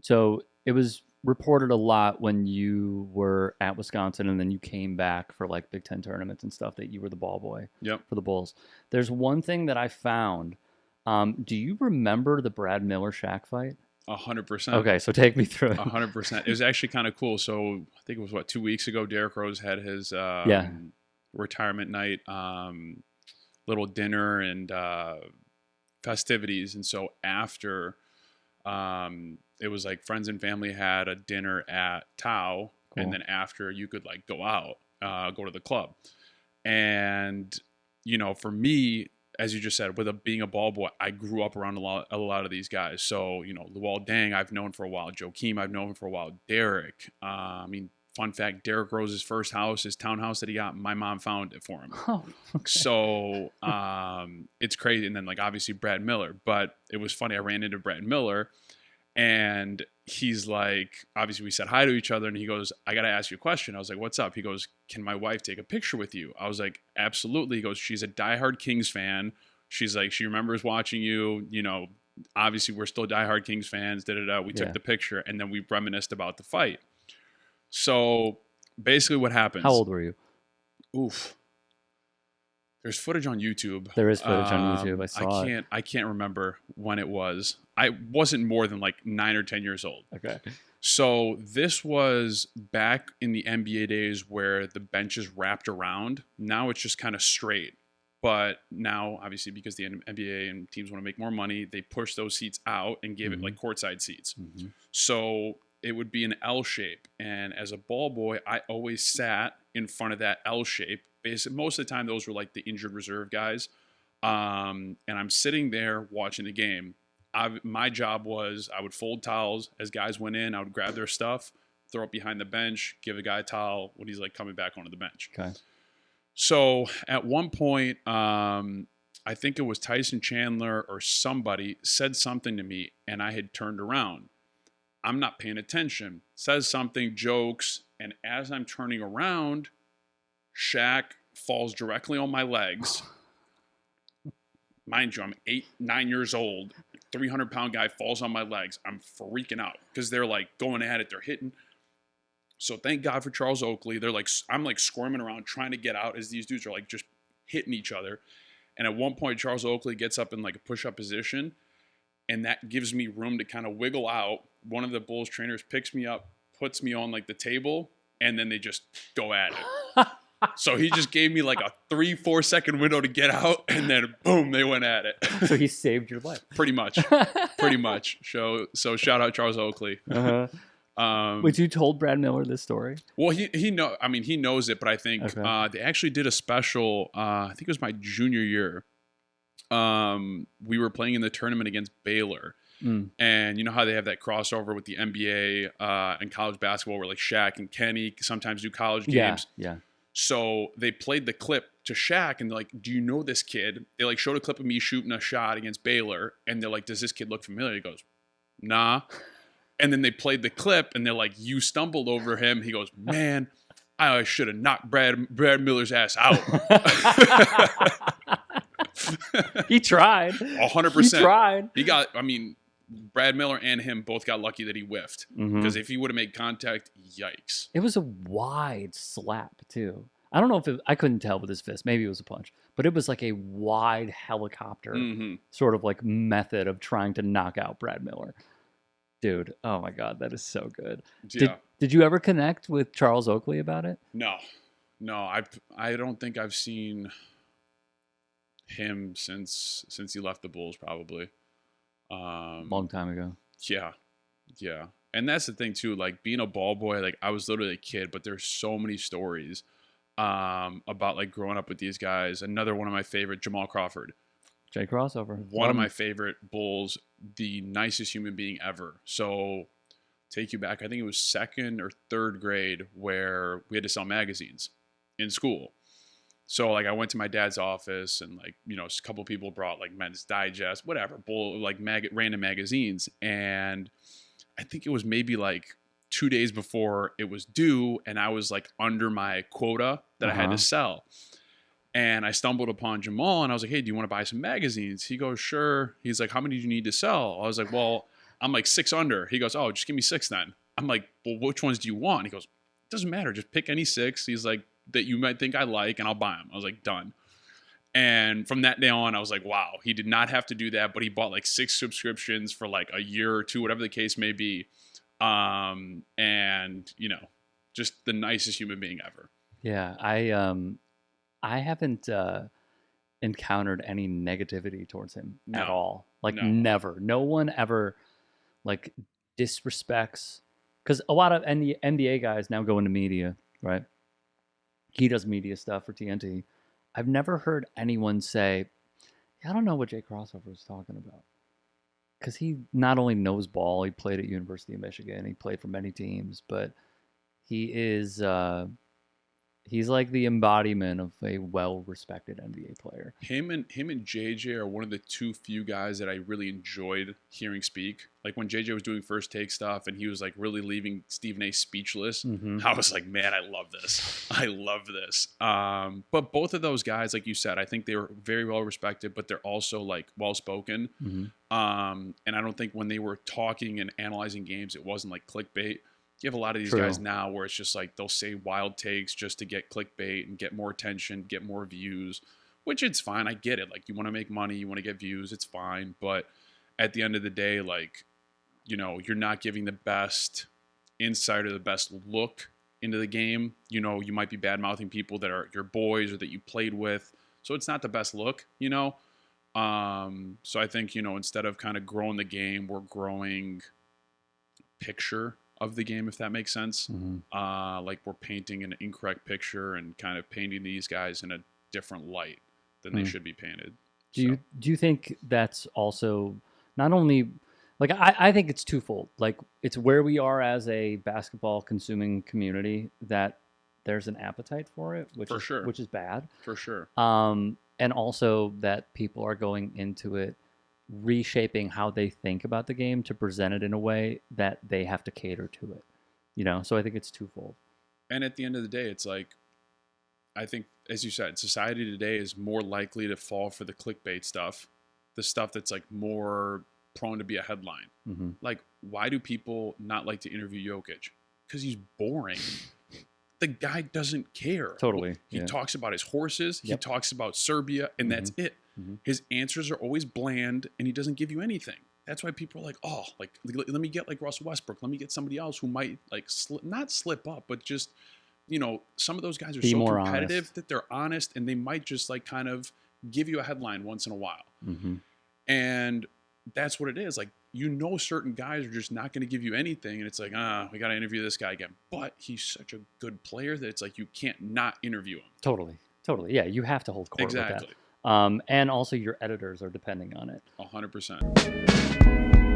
So it was reported a lot when you were at Wisconsin and then you came back for like Big Ten tournaments and stuff that you were the ball boy Yep. for the Bulls. There's one thing that I found. Do you remember the Brad Miller Shaq fight? 100%. Okay, so take me through it. 100%. It was actually kind of cool. So I think it was 2 weeks ago. Derrick Rose had his Yeah. retirement night, little dinner and festivities, and so after, it was like friends and family had a dinner at Tao, Cool. and then after you could like go out, go to the club, and for me, as you just said, with being a ball boy, I grew up around a lot of these guys. So, Luol Deng, I've known for a while. Joakim, I've known for a while. Derek, I mean, fun fact, Derrick Rose's first house, his townhouse that he got, my mom found it for him. Oh, okay. So, it's crazy. And then, like, obviously Brad Miller. But it was funny. I ran into Brad Miller, and he's like, obviously we said hi to each other, and he goes, I got to ask you a question. I was like, what's up? He goes, can my wife take a picture with you? I was like, absolutely. He goes, she's a diehard Kings fan. She's like, she remembers watching you, obviously we're still diehard Kings fans, We took the picture, and then we reminisced about the fight. So basically what happens. How old were you? Oof. There's footage on YouTube. There is footage on YouTube. I saw it. I can't remember when it was. I wasn't more than like 9 or 10 years old. Okay. So this was back in the NBA days where the bench is wrapped around. Now it's just kind of straight. But now, obviously, because the NBA and teams want to make more money, they push those seats out and give it like courtside seats. Mm-hmm. So it would be an L shape. And as a ball boy, I always sat in front of that L shape. Basically, most of the time, those were like the injured reserve guys. And I'm sitting there watching the game. My job was I would fold towels as guys went in. I would grab their stuff, throw it behind the bench, give a guy a towel when he's like coming back onto the bench. Okay. So at one point, I think it was Tyson Chandler or somebody said something to me, and I had turned around. I'm not paying attention. Says something, jokes, and as I'm turning around, Shaq falls directly on my legs. Mind you, I'm 8, 9 years old. 300-pound guy falls on my legs. I'm freaking out because they're like going at it. They're hitting. So thank God for Charles Oakley. I'm like squirming around trying to get out as these dudes are like just hitting each other. And at one point, Charles Oakley gets up in like a push-up position, and that gives me room to kind of wiggle out. One of the Bulls trainers picks me up, puts me on like the table, and then they just go at it. So he just gave me like a 3-4 second window to get out, and then boom, they went at it. So he saved your life. Pretty much. So shout out Charles Oakley. Uh-huh. But you told Brad Miller this story? Well, he knows it, but I think they actually did a special. I think it was my junior year. We were playing in the tournament against Baylor. And you know how they have that crossover with the NBA and college basketball where like Shaq and Kenny sometimes do college games. Yeah. So they played the clip to Shaq and they're like, do you know this kid? They like showed a clip of me shooting a shot against Baylor. And they're like, does this kid look familiar? He goes, nah. And then they played the clip and they're like, you stumbled over him. He goes, man, I should have knocked Brad Miller's ass out. He tried. 100%. He tried. Brad Miller and him both got lucky that he whiffed. Because if he would have made contact, yikes. It was a wide slap, too. I don't know if I couldn't tell with his fist. Maybe it was a punch. But it was like a wide helicopter sort of like method of trying to knock out Brad Miller. Dude, oh my God, that is so good. Yeah. Did you ever connect with Charles Oakley about it? No, I don't think I've seen him since he left the Bulls, probably. Long time ago. Yeah. And that's the thing too, like being a ball boy, like I was literally a kid, but there's so many stories about like growing up with these guys. Another one of my favorite, Jamal Crawford. J Crossover. One of my favorite Bulls, the nicest human being ever. So take you back, I think it was 2nd or 3rd grade where we had to sell magazines in school. So like I went to my dad's office and like, a couple people brought like Men's Digest, whatever, Bull, like random magazines. And I think it was maybe like 2 days before it was due. And I was like under my quota that I had to sell. And I stumbled upon Jamal and I was like, hey, do you want to buy some magazines? He goes, sure. He's like, how many do you need to sell? I was like, well, I'm like 6 under. He goes, oh, just give me 6 then. I'm like, well, which ones do you want? He goes, it doesn't matter. Just pick any 6. He's like, that you might think I like, and I'll buy them. I was like, done. And from that day on, I was like, wow, he did not have to do that, but he bought like 6 subscriptions for like a year or 2, whatever the case may be. And, you know, just the nicest human being ever. Yeah, I haven't encountered any negativity towards him at all. Like never. No one ever like disrespects, because a lot of NBA guys now go into media, right? He does media stuff for TNT. I've never heard anyone say, I don't know what Jay Crossover was talking about. Because he not only knows ball, he played at University of Michigan, he played for many teams, but he is he's like the embodiment of a well-respected NBA player. Him and JJ are one of the 2 few guys that I really enjoyed hearing speak. Like when JJ was doing First Take stuff and he was like really leaving Stephen A speechless, I was like, man, I love this. I love this. But both of those guys, like you said, I think they were very well respected, but they're also like well-spoken. And I don't think when they were talking and analyzing games, it wasn't like clickbait. You have a lot of these guys now where it's just like they'll say wild takes just to get clickbait and get more attention, get more views, which it's fine. I get it. Like you want to make money, you want to get views, it's fine. But at the end of the day, like, you know, you're not giving the best insight or the best look into the game. You know, you might be bad-mouthing people that are your boys or that you played with. So it's not the best look, you know. So I think, you know, instead of kind of growing the game, we're growing picture of the game, if that makes sense. Like we're painting an incorrect picture and kind of painting these guys in a different light than they should be painted. Do you think that's also not only like I think it's twofold. Like it's where we are as a basketball consuming community that there's an appetite for it, which is bad. For sure. And also that people are going into it reshaping how they think about the game to present it in a way that they have to cater to it, you know. So I think it's twofold. And at the end of the day, it's like, I think, as you said, society today is more likely to fall for the clickbait stuff, the stuff that's like more prone to be a headline. Like, why do people not like to interview Jokic? Because he's boring. The guy doesn't care. Totally. He talks about his horses. He talks about Serbia, and that's it. His answers are always bland, and he doesn't give you anything. That's why people are like, oh, like let me get like Russell Westbrook. Let me get somebody else who might like not slip up, but just, you know, some of those guys are so competitive that they're honest, and they might just like kind of give you a headline once in a while. And that's what it is. Like, you know, certain guys are just not going to give you anything, and it's like, we got to interview this guy again. But he's such a good player that it's like you can't not interview him. Totally. Yeah, you have to hold court with that. And also your editors are depending on it. 100%.